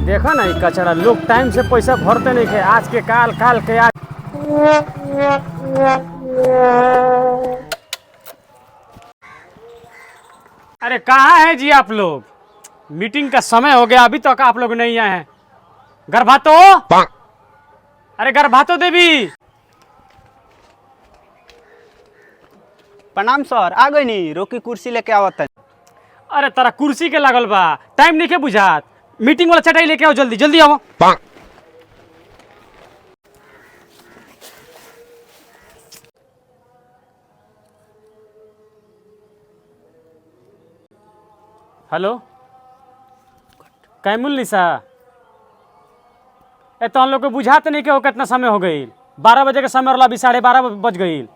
देखो ना ये कचरा लोग टाइम से पैसा भरते नहीं थे। आज के काल, काल के आज। अरे कहाँ है जी आप लोग? मीटिंग का समय हो गया, अभी तक आप लोग नहीं आए हैं। गर्भातो, अरे गर्भातो देवी। प्रणाम सर, आ गई नी। रोकी कुर्सी लेके आवत है। अरे तारा कुर्सी के लागल बा, टाइम नहीं के बुझात। मीटिंग वाला चटाई लेके आओ, जल्दी जल्दी आओ। हेलो कैमुल निशा, ए तो हम लोग को बुझाते नहीं कि हो कितना समय हो गई। 12 बजे का समय, अभी 12:30 बज गई।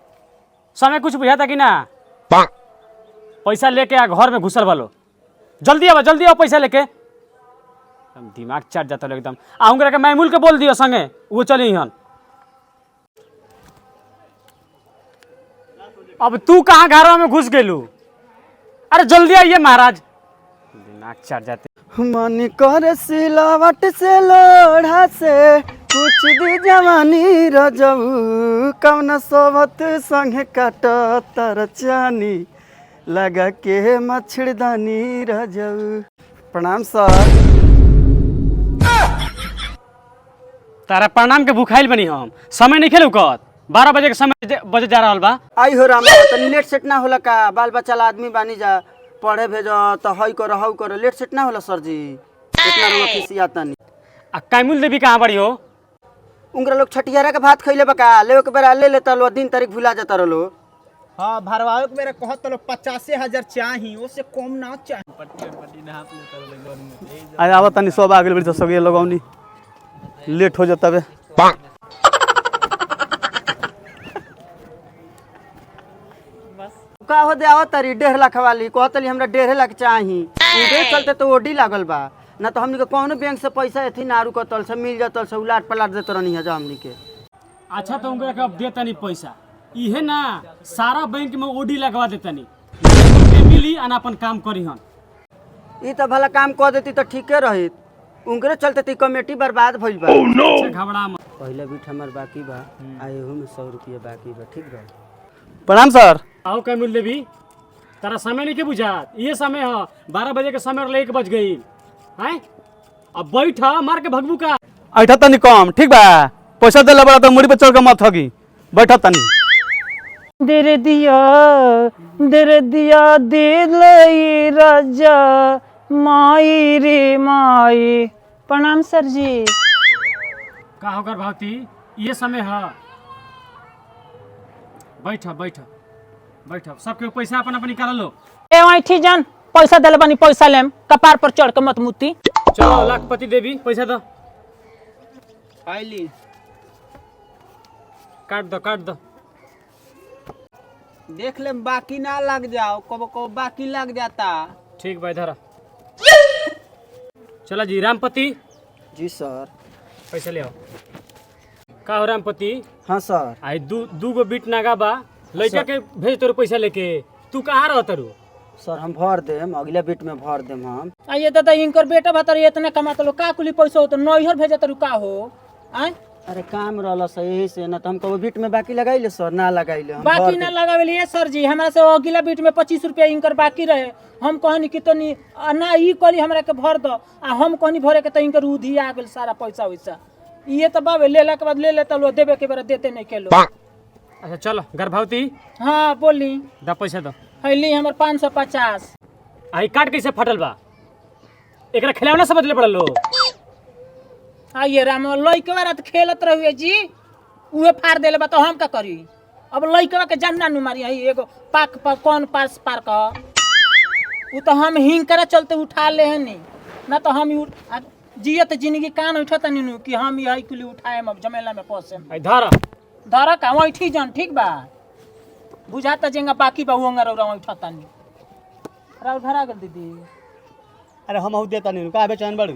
समय कुछ बुझाता कि ना? पैसा लेके आ, घर में घुसल वालो। जल्दी आओ, जल्दी आओ, पैसा लेके। एकदम दिमाग चट जाता है एकदम। आऊंगा के मैमूल के बोल दियो संगे, वो चली हन। अब तू कहाँ घर में घुस गेलू? अरे जल्दी आइए महाराज, दिमाग चट जाते। मन कर सिलावट से लोढ़ा से कुछ दी जवानी रजऊ कौन सोबत संग काट तर चानी लगा के मच्छरदानी रजऊ। प्रणाम सर। तारा प्रणाम के भूखाइल बनी हम। समय नहीं खेलू कत 12 बजे के समय बजे जा रहा बा। आई हो राम, तनी लेट सेट ना होला का? बाल बच्चा ला आदमी बानी जा, पढ़े भेजो तो हई करो हऊ करो, लेट सेट ना होला सर जी? इतना रोग खिसियाता नहीं। आ कैमुल देवी कहाँ बड़ी हो? उनका लोग छठियारा के भात खइले बका, ले के बेरा ले लेता लो, दिन तारीख भुला जाता रहो। हाँ, भरवाओ के बेरा कहत लो 85,000 चाही, ओसे कम ना चाही। पट्टी ना हाथ लेता रहो। आज आवत तनी सब आगे बढ़ सके लगौनी, लेट हो जाता बे। का हो दे आवत तारी 1.5 लाख वाली, कहतली हमरा 1.5 लाख चाही। इधर चलते तो ओडी लागल बा ना, तो हमनी के कौनो बैंक से पैसा एथी ना रुकतल से मिल जातल से उलाट पलाट देत रहनी है जा हमनी के। अच्छा तो उनके अब देतनी पैसा इहे ना, सारा बैंक में ओडी लगवा देतनी, मिली अन अपन काम करी हन। ई तो भला काम कर देती तो ठीके रहित। उनकरे चलते ती कमेटी बर्बाद भइल बा। अच्छा घबरा मत। पहले भी हमर बाकी बा, आए हो में 100 रुपया बाकी बा, ठीक बा? प्रणाम सर। आओ कैमुल देवी, तारा समय नहीं के बुझात। ये समय है 12 बजे के समय, 1 बज गई है। अब बैठ, मार के भगबू का। ऐठा तनी कम, ठीक बा? पैसा देला बड़ा तो मुड़ी पे चढ़ के मत हगी, बैठा तनी। दे दिया दिल राजा माई रे माई। प्रणाम सर जी। का होकर भावती, ये समय है। बैठ बैठ बैठ, सबके पैसा अपन अपन निकाल लो। ए ऐठी जान, पैसा देले बानी, पैसा लेम, कपार पर चढ़ के मत मुती। चलो लाखपति देवी, पैसा दो। आइली काट दो, काट दो। देख ले बाकी ना लग जाओ, कब कब बाकी लग जाता। ठीक भाई, धरा। चला जी रामपति जी सर। पैसा ले आओ। का हो रामपति? हाँ सर। आई दू गो बीट नागा बा, लड़का के भेज तोर पैसा लेके। तू कहाँ रह तरू? सर हम भर देम, अगले बीट में भर देम हम। आइए दादा, इनकर बेटा भतर इतने कमाता लो, का कुली पैसा हो तो नैहर भेजा तरू का हो? आय अरे काम रहला सर, यही से ना तो हम कब बीट में बाकी लगाइले सर, ना लगाइले हम। बाकी ना लगावेली सर जी, हमरा से अगला बीट में 25 रुपया इनकर बाकी रहे। हम कहनी कि तनी ना ई करी हमरा के भर दो, आ हम कहनी भरे के त इनकर उधी आ गेल सारा पैसा वैसा। ये तो बाबे लेला के बाद ले लेता लो, देबे के बेरा देते नहीं के लो। अच्छा चलो गर्भवती, हाँ बोली। दा पैसा दो। हैली हमर 550। आई काट कैसे फटल बा? एकरा खिलौना समझ ले पड़ल लो। आइए राम, लइकवा रात खेलत रहुए जी, उहे फाड़ देले बा, तो हम का करी? अब लइकवा के जानना नु मारी है एगो पाक पर कौन पास पार का, उ तो हम हिंकरा चलते उठा ले हनी ना, तो हम जियत जिंदगी कान उठत नु कि हम यही कुली उठाए अब झमेला में फंसे। आई धर धर का वही जान, ठीक बा? बुझाता जेंगा बाकी बा होंगा रौरा वही उठता नी। राव धरा गेल दीदी। अरे हम हऊ देता नहीं, का बेचैन बड़ू?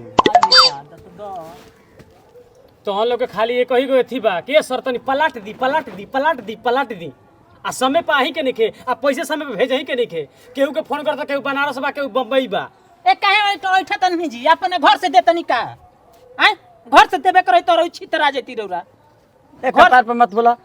तो हम लोग के खाली एक ही गो थी बा के सर तनी पलट दी पलट दी पलट दी पलट दी। आ समय पे आही के निके, आ पैसे समय पे भेज ही के निके। केहू के फोन करता, केहू बनारस बा, केहू बम्बई बा। ए काहे तो उठत नहीं जी, अपने घर से देतनी का? आय घर से देबे करे तो छितरा जेती रौरा एक कपार पे मत बोला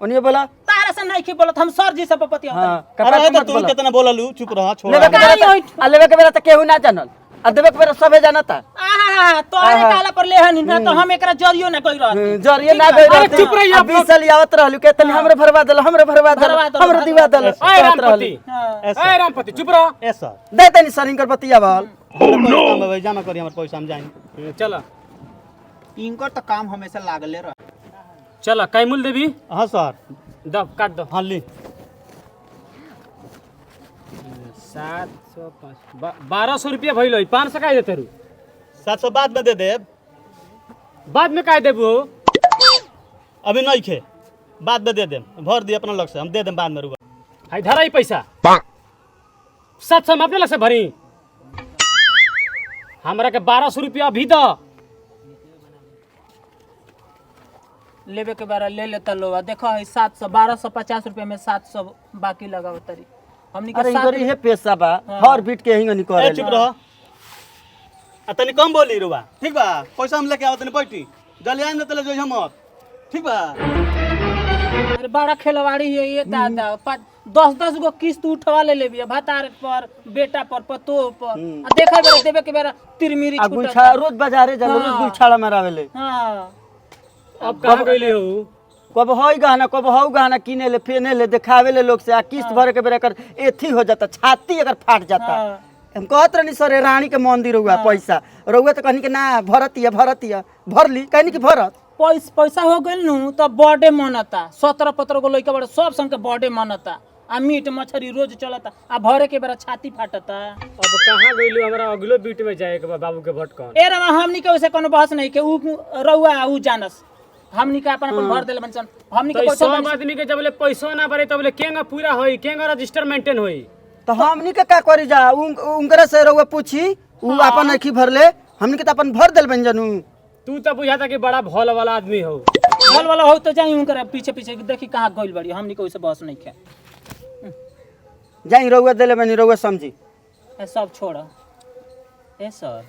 ओनिए बोला तारा से नहीं की बोलत हम सर जी से पपति होता हां कपार पे मत बोला कितना बोललू चुप रह छोड़ लेवे के बेरा लेवे के बेरा त केहू ना जानल आ देवे के बेरा सबे जानता आहा तोरे काला पर लेहन ना तो हम एकरा जरियो ना कहि रहत जरिए ना गई अरे चुप रही आप 20 साल आवत रहलू के तनी हमरे भरवा दल हमरे दिवा दल ए रामपति ए रामपति चुप रह ए सर दे तनी सर इनकर बतिया बल नो जमा करी हमर पैसा हम जाई चल इनकर त काम हमेशा लागले रह चल काय मूल देवी हां सर दब काट दो हां ली 705 1200 रुपया भइल 500 का देते रू 700 बाद में दे देब बाद में काय देबू अभी नहीं खे बाद में दे देम भर दी अपना लग से हम दे देम बाद में रुआ हाय धरा ही पैसा 700 हम अपने लग से भरी हमरा के 1200 रुपया अभी दो लेबे के बारा ले लेता लो देखो है 700 1250 रुपया में 700 बाकी लगाव तरी हमनी के अरे साथ इनकर इहे पैसा बा हर बीट के हिंग निकल ए चुप रह आ तनी कम बोली रुआ ठीक बा पैसा हम लेके आवत तनी बैठी जल्दी आइन तले जो हम ठीक बा अरे बड़ा खिलवाड़ी है ये दादा 10 गो किस्त उठवा ले लेबी भतार पर बेटा पर पतो पर आ देखा बेरा देबे के बेरा तिरमिरी आ छूटा गुलछा रोज बाजारे जल रोज गुलछाड़ा मारावेले हां अब कहां गइले हो कब हई गहना कब हऊ गहना किने ले फेने ले देखावे ले लोग से आ किस्त भरे के बेरा कर एथी हो जाता छाती अगर फाट जाता हाँ। हम कहत रहनी सर रानी के मंदिर हुआ पैसा रहुआ तो कहनी कि ना भरतिया भरली कहनी कि भरत पैसा हो गइल नु तो बर्थडे मनता 17 गो लइका बड़ा सब संग के बर्थडे मनता आ मीट मछली रोज चलता आ भरे के बेरा छाती फाटता अब कहां गइलू हमरा अगलो बीट में जाए के बाबू के भट कौन ए रमा हमनी के उसे कोनो बहस नहीं के उ रउआ उ जानस हमनी के अपन भर देले बनसन हमनी के तो पैसा सब आदमी के जबले पैसा ना भरे तबले केंगा पूरा होई केंगा रजिस्टर मेंटेन होई तो हमनी के का करी जा उनकरा से रहुआ पूछी उ अपन अखी भरले हमनी के तो अपन भर देल बन जानू तू तो बुझाता कि बड़ा भोल वाला आदमी हो भल वाला हो तो जाई उनकर पीछे पीछे देखी कहां गइल बड़ी हमनी के उसे बहस नहीं के जाई रहुआ देले बनी रहुआ समझी ए सब छोड़ ए सर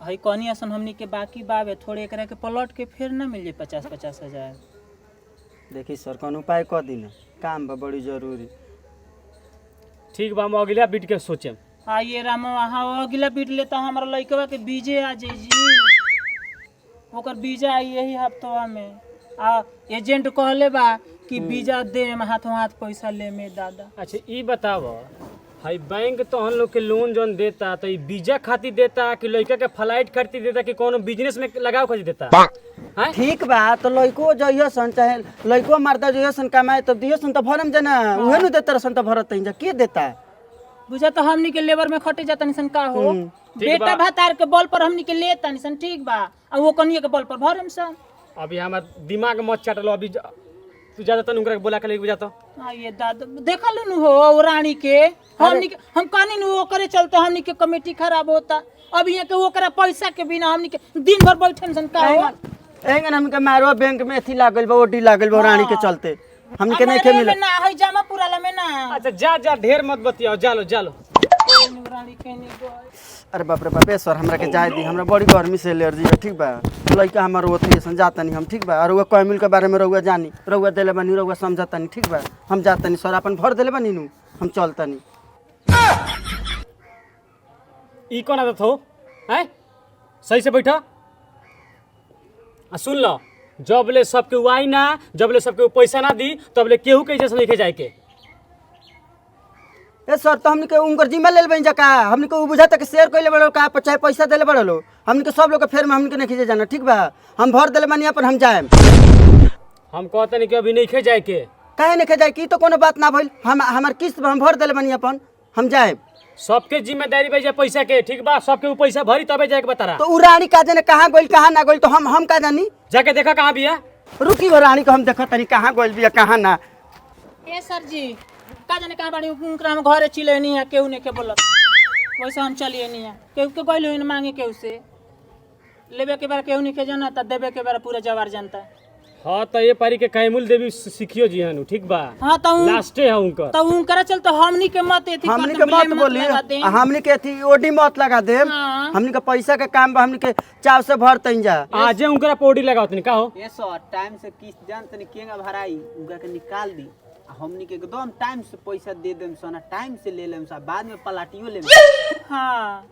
हई कनी असन हमनी के बाकी बावे थोड़े एकरा के पलट के फिर ना मिल जाए 50 हजार देखी सर कौन उपाय क दी काम बा बड़ी जरूरी ठीक बा हम अगला बीट के सोचेम आइए राम वहाँ अगला बीट ले तो हमारा लड़कवा के बीजे आ जाई जी ओकर बीजा आई यही हफ्तवा में आ एजेंट कहले बा कि बीजा दे में हाथों हाथ पैसा ले में दादा अच्छा ई बताओ हाई बैंक तो हम लोग के लोन जोन देता तो ई वीजा खातिर देता कि लड़का के फ्लाइट खातिर देता कि कोनो बिजनेस में लगाव खातिर देता हैं ठीक बा तो लइको जइयो सन चाहे लइको मर्दा जइयो सन कमाए तो दियो सन तो भरम जना उहे नु देतर सन तो भरत जा के देता बुझा तो हमनी के लेबर में खटे जाता निसन का हो बेटा भातार के बल पर हमनी के लेता निसन ठीक बा आ वो कनिए के बल पर भरम सन अभी हमार दिमाग मत चटलो अभी तू ज्यादा तन उनकरा के बोला के लेके जाता ये दादा देखा नु हो वो रानी के हमनी के हम कहनी नु ओकरे चलते हमनी के कमेटी खराब होता अब ये के ओकरा पैसा के बिना हमनी के दिन भर बैठन सन का हो एंगन हमके मारो बैंक में एथी लागल बा ओडी लागल बा रानी के चलते हमनी के नहीं के मिले ना है जमा पूरा ला में ना अच्छा जा जा ढेर मत बतियाओ जालो जालो रानी के नहीं गई अरे बाप रे बाप सर हमरा के जाय दी हमरा बड़ी गर्मी से एलर्जी है ठीक बा लइका हमर ओथी सन जाता नहीं हम ठीक बा और वो कैमिल के बारे में रहुआ जानी रहुआ देले बनी रहुआ समझता नहीं ठीक बा हम जाता नहीं सर अपन भर देले बनी नु हम चलता नहीं ई कौन आदत हो हैं सही से बैठा आ सुन लो जबले सबके आई ना जबले सबके पैसा ना दी तबले केहू के जैसे नहीं जाए के ए सर तो हमनी के उनकर जिम्मा लेल बन जा का हमनी को बुझाता के शेयर कइले बड़ो का चाहे पैसा देले बड़ो हमनी के सब लोग के फेर में हमनी के नहीं खींचे जाना ठीक बा हम भर देले बनी अपन हम जाएम हम कहते नहीं कि अभी नहीं खे जाए के काहे नहीं जाए की तो कोनो बात ना भइल हम हमार किस्त हम भर देले बनी अपन हम जाएम सबके जिम्मेदारी बा पैसा के ठीक बा सबके ऊ पैसा भरी तबे जाए के बतारा तो उ रानी का जाने कहां गइल कहां ना गइल तो हम का जानी जाके देखा कहाँ बिया रुकी वो रानी को हम देखत तनी कहां गइल बिया कहां ना ए सर जी का जाने कहां बाड़ी उनकरा हम घरे चिले नहीं है केहू ने के बोलत वैसे हम चलिए नहीं है केहू के गइल होइन मांगे केहू से लेबे के बार केहू नहीं के जाना त देबे के बार पूरा जवार जानता हाँ तो ये पारी के कैमुल देवी सीखियो जी हनु ठीक बा। हाँ तो लास्टे है उनका। तो उनकरा चलते हमनी के मत एथी हमनी के मत बोली, हमनी के थी ओडी मत लगा दे। हाँ। हमनी के पैसा के काम बा, हमनी के चाव से भर तइन जा। आजे उनकरा पौड़ी लगाओ तनी का हो। ये सर टाइम से किस्त जान तनी केंगा भराई उनका के निकाल दी आ हमनी के एकदम टाइम से पैसा दे देम सोना, टाइम से ले लेम सा, बाद में पलाटियो लेम। हाँ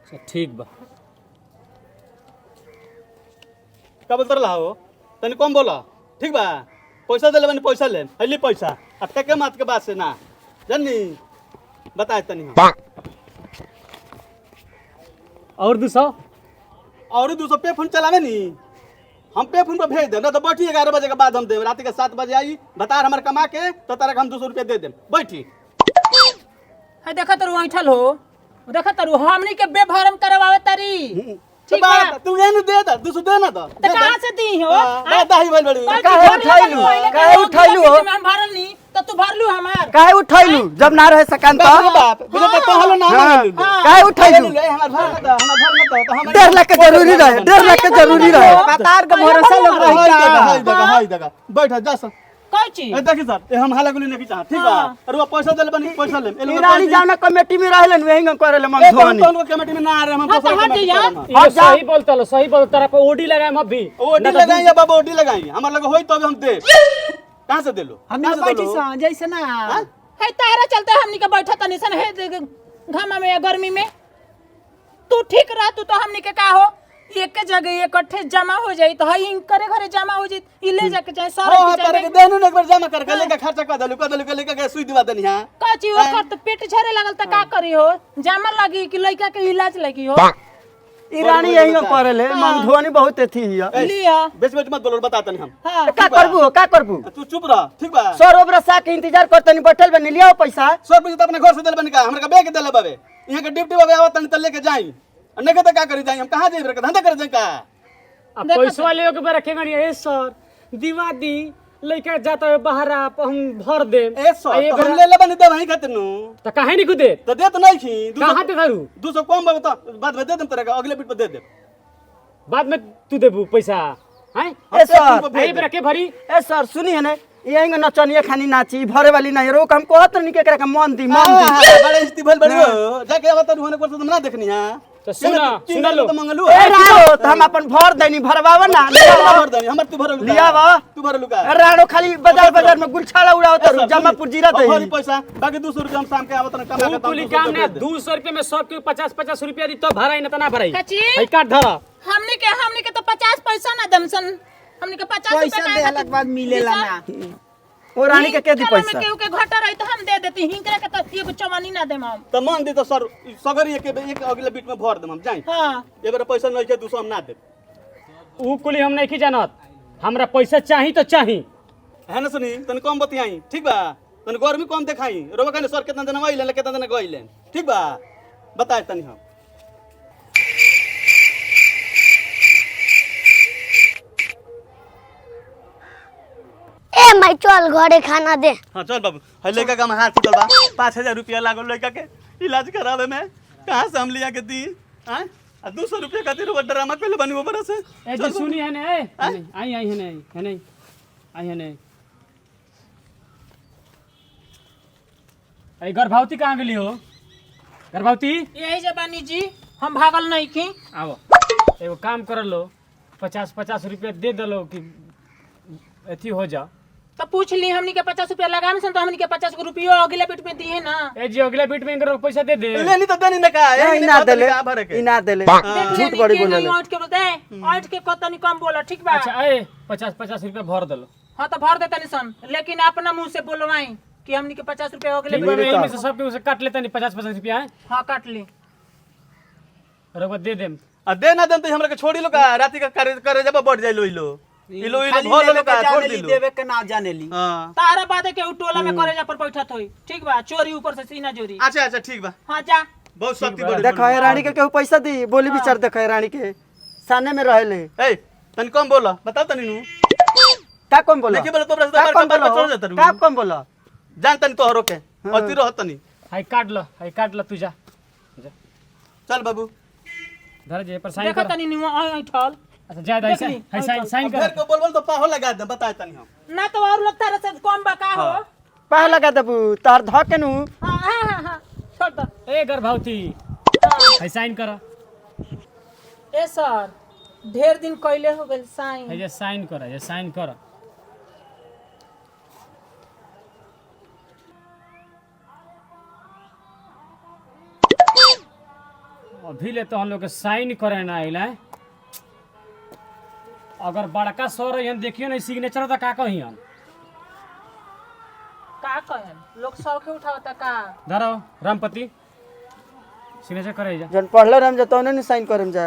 अच्छा ठीक बा। का बोलत रहा हो तनी कम बोला ठीक बा। पैसा दे ले बनी पैसा ले हली पैसा अब तक के मात के बात से ना जानी बताए तनी हम। और 200 और 200 पे फोन चलावे नी हम पे फोन पे भेज देम ना तो बैठी 11 बजे के बाद हम देम, रात के 7 बजे आई बता हमारे कमा के तो तारा के हम 200 रुपया दे देम बैठी। है देखा तारू ऐठल हो, देखा तारू हमनी के बेभरम करवावे तारी। ठीक बा तू ये न दे दा 200 दे ना तो तो कहां से दी हो? दाही भइल बड़ी काहे उठाइलू? काहे उठाइलू हो? हम भरल नी तो तू भरलू हमार। काहे उठाइलू जब ना रहे सकान तो? बाप बिना तो कहलो ना हाँ। ना काहे उठाइलू? हमार भर ना तो हम 1.5 लाख के जरूरी रहे, 1.5 लाख के जरूरी रहे। पतार के भरोसा लोग रही हाय दगा बैठ जा सर। कोई चीज ए देखी सर ए हम हाला गुली नहीं चाह ठीक बा। और वो पैसा देले बनी पैसा ले ई रानी जाना कमेटी में रहलन वही करेले मन धोनी। कौन को कमेटी में ना आ रहे हम हाँ, तो हट जा। ये सही बोलता लो, सही बोल तारा पे ओडी लगाए अभी। ओडी लगाई या बाबा ओडी लगाई हमार लगे होई तो हम दे कहां से देलो हमनी के बैठी सा जैसे ना है तारा चलते हमनी के बैठा तनी सन है घामा में या गर्मी में। तू ठीक रह, तू तो हमनी के का हो एक जगह इकट्ठे जमा हो जाई तो हई करे घरे जमा हो जाई ई ले जाके चाहे सारा हां तारे के देनु एक बार जमा कर के लेके खर्चा कर देलु के लेके सुई दिवा देनी हां का चीज ओकर तो पेट झरे लगल त का करी हो? जमा लगी कि लइका के इलाज लगी हो? ई रानी यही करेले मन धोनी बहुत एथी हिया। लिया बेच बेच मत बोलो बता तनी हम हां का करबू का करबू? तू चुप रह ठीक बा। 100 रुपया सा के इंतजार करतनी बैठल बनी लियाओ पैसा। 100 रुपया तो अपने घर से देले बनी का हमरा का बैग देले बाबे यहां के ड्यूटी बाबे आवत तनी त लेके जाई अन्ने के तो का करी जाई हम कहां जाई रे धंधा करे जाई का। अब पैसा ले के रखेगा नहीं ए सर दीवा दी लइका जाता है बाहर आप हम भर दे ए सौ तो हम ले ले बनी दे वही खातिर नु तो काहे नहीं कुदे तो दे तो नहीं खी कहां दे दारू 200 कम बाबू तो बाद में दे देम तेरे का अगले बीट पे दे दे बाद में तू देबू पैसा हैं ए सर आई पे रखे भरी ए सर सुनी है ने यही नचनिया खानी नाची भरे वाली नहीं रोक हम कहत नहीं के का मन दी बड़े इस्ती भल बड़ी हो जाके आवत होने पर तो ना देखनी हां तो सुना लो तो मंगलू ए राणो तो हम अपन भर देनी भरवावा ना भर दे हमर तू भरलू लियावा तू भरलू का राणो खाली बाजार में गुलछाला उड़ाओ तो जमापुर जीरा दे भरी पैसा बाकी 200 रुपया हम शाम के आवत ना कमा के कुली काम ने 200 रुपए में सब के 50 रुपया दी तो भराई ना तो ना भराई कची है काट धरा हमनी के तो 50 पैसा ना दमसन हमनी के 50 पैसा रुपया देला के बाद मिलेला ना। ओ रानी के दी पैसा केहू के घटा रही तो हम दे देती हिंकरा के तो एगो चवानी ना देम हम। तो मान दी तो सर सगरी एक अगले बीट में भर देम हम जाई हां ए बार पैसा नहीं के 200 हम ना दे ऊ कुली हम नहीं जानत हमरा पैसा चाही तो चाही है ना सुनी तने कम बतियाई ठीक बा तने गर्मी कम देखाई रोबा कने सर कितना दिन आइले कितना दिन गइले ठीक बा बताए तनी हम ए मैं चल घरे खाना दे। हाँ चल बाबू है लड़का का हाथ चल बा 5000 रुपया लागल लड़का के इलाज करावे में कहाँ से हम लिया के दी हाँ 200 रुपया खातिर वो ड्रामा कर बनी वो बड़ा से ए जी सुनी है ने आई है नहीं आई है नहीं आई गर्भवती कहाँ गेली हो गर्भवती यही जबानी जी हम भागल नहीं की। आओ एगो काम कर लो 50 रुपया दे दलो कि अथी हो जा तो पूछ ली हमनी के 50 रुपया लगाम सन तो हमनी के 50 को रुपया अगले बीट में दिए ना। ए जी अगले बीट में इनकर पैसा दे दे लेनी तो देनी ना का नहीं ना देले ई ना देले झूठ बड़ी बोलले ऑट के बोलते ऑट के कतनी कम बोला ठीक बा। अच्छा ए 50 रुपया भर दलो हां तो भर देता निसन लेकिन अपना मुंह से बोलवाई कि हमनी के 50 रुपया अगले ठीक बीट बा में से सबके उसे काट लेता नहीं 50 रुपया है हां काट ली रगवा दे देम दे ना देन तो हमरा के छोड़ी लो का राती का करे जब बढ़ जाइलो इलो भर लो का छोड़ दिलो देवे के ना जाने ली। हां तारा बादे के टोला में करे जा पर बैठत होई ठीक बा चोरी ऊपर से सीना चोरी। अच्छा ठीक बा हां जा बहुत शक्ति बड़ी देखो है रानी के केहू पैसा दी बोली विचार देखो है रानी के सामने में रहले ए तनी कम बोला बताओ तनी नु का कम बोला देखी बोला तो रास्ता पर चढ़ जाता रू का कम बोला जान तनी तोहरो के अति रह तनी हाय काट लो तू जा चल बाबू धर जे पर साइन देखो कर तनी निवा आई ठल अच्छा ज्यादा देख ऐसा ली, है साइन साइन अब ढेर कर को बोल तो पाहो लगा दे बताए तनी हम ना तो और लोग तारा से कम बका हो पा लगा देबू तार ध के नु हाँ हाँ हाँ हाँ छोड़ दो ए गर्भवती है साइन कर ए सर ढेर दिन कैले हो गइल साइन है जे साइन कर ये साइन कर अभी ले तो हम लोग के साइन करे ना आइला है अगर बड़का सर है देखियो ना सिग्नेचर तो का कही हम का कहन लोग सौखे उठावता का धरो रामपति सिग्नेचर करे जा जन पढ़ले रहम जा तौने ने साइन करम जा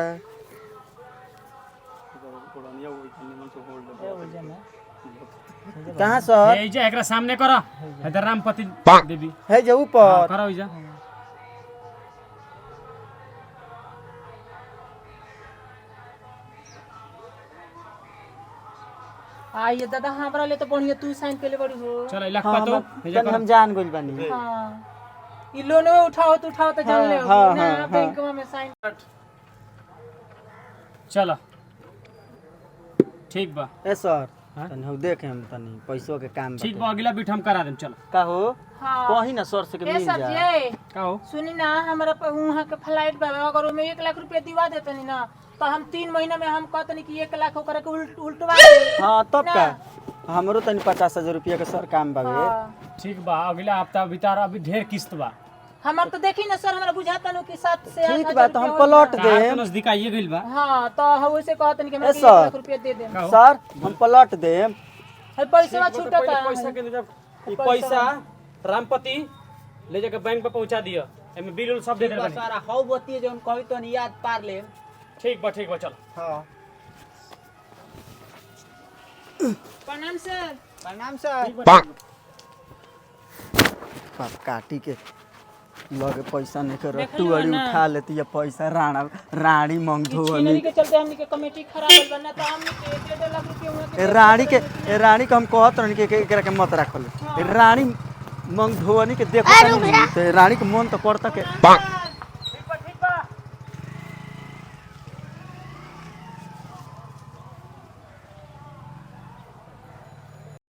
कहां सर ये जा एकरा सामने करो इधर रामपति देवी है जे हाँ, ऊपर करो जा आइए दादा हमरा ले तो बढ़िया तू साइन कैले बड़ी हो चलो इलाक हाँ, पातो तनी हम जान गइल बानी हाँ ई लोन उठाओ तो जान ले हाँ, ना हाँ, बैंकवा में साइन चलो ठीक बा ए सर हाँ? तनी हम देख हम तनी पैसों के काम ठीक बा अगला बीट हम करा देम चलो का हो हाँ कहीं ना सर से के ए मिल सर जा जी का हो सुनी ना हमारा वहाँ के फ्लाइट बा अगर ओमे 1 लाख रुपया दिवा देतनी ना तो हम 3 महीना में हम कहतनी कि 1 लाख ओकरा के उल्टवा दे हाँ तब ना। का हमरो तनी 50,000 रुपया के सर काम बावे हाँ। ठीक बा अगला हफ्ता भीतर अभी ढेर किस्त बा हमार तो देखी ना सर हमरा बुझाता नु कि 7 से 8 ठीक बा तो हम प्लॉट कार दे के नजदीक आइए गइल बा हाँ तो हम वैसे कहतनी कि हमरा ए, 1 सर। लाख रुपया दे दे का हो? सर हम प्लॉट दे है पैसा छूटता पैसा के जब ई पैसा रामपति ले जाके बैंक पे पहुंचा दियो एमे बिल उल सब दे दे बानी सारा हौ बतिए जौन कही तो याद पार ले ठीक बा चल हां प्रणाम सर प्रणाम सर पर काटी के लगे पैसा नहीं कर देखलियो तू अड़ी ना। उठा लेती है पैसा रानी मंगधो छीनरी के चलते हमनी के कमेटी खराब हो गल ना तो हमनी के 1.5 लाख रुपया हुआ के रानी के हम कहत रहनी के एकरा के मत रखल रानी मंगधोनी के देखो तनी, तो रानी के मन तो करता के